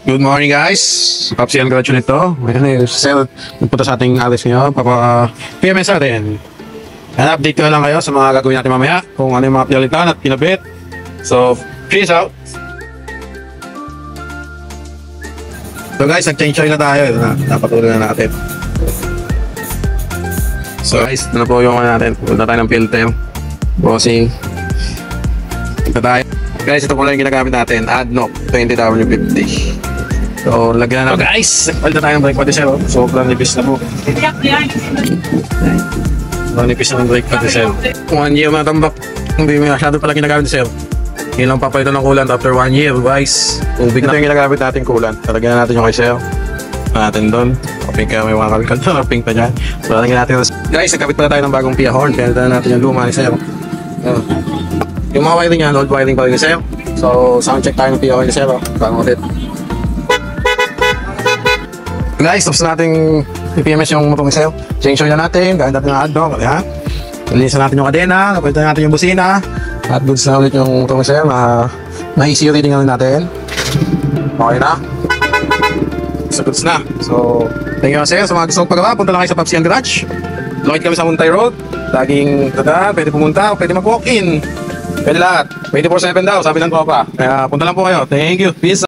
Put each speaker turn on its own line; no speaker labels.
Good morning guys, Papsi ang graduate nito. Ngayon sir, punta sa ating alis ngayon, PMS natin. And update ko lang kayo sa mga gagawin natin mamaya, kung ano yung mga pinalitan at pinabit. So, peace out! So guys, nag-change oil na tayo, napatuloy na natin. So guys, ito na po yung natin, punta tayo ng filter, bossing. Ito tayo. Guys, ito po lang yung ginagamit natin, ADNOC 20W50. So, lagyan na natin. Guys, palit na tayo ng brake pad sir. Sobrang nipis na po. Sobrang nipis na ng brake pad sir. 1 year na tambak. Hindi mo masyado pala ginagamit sir. Yun lang papalitan ng coolant after 1 year guys. Ito yung ginagamit natin coolant. Lagyan na natin yung kay sir. Natin doon. Pink ka, may mga kalikal na pink pa dyan. So, lagyan natin. Guys, nagkabit pala tayo ng bagong PIA horn. Kaya natin yung luma ni sir. Yung mga wiring yan, old wiring pa rin ni sir. So, sound check tayo ng PIA horn ni sir. Bago ulit. Guys, tapos nating i-PMS yung motor ni sir. Change oil na natin. Gawin natin ng ADNOC. Linisan natin yung kadena. Napalitan natin yung busina. At goods na ulit yung motor ni sir. Na-ECU reading natin. Okay na. So, goods na. So, thank you sir. Sa mga gusto pagawa, punta lang kayo sa Papsi ang Garage. Lokit kami sa Muntay Road. Laging tada, pwede pumunta, pwede mag-walk-in. Pwede lahat. 24/7 daw, sabi ng tropa. Kaya punta lang po kayo. Thank you. Peace.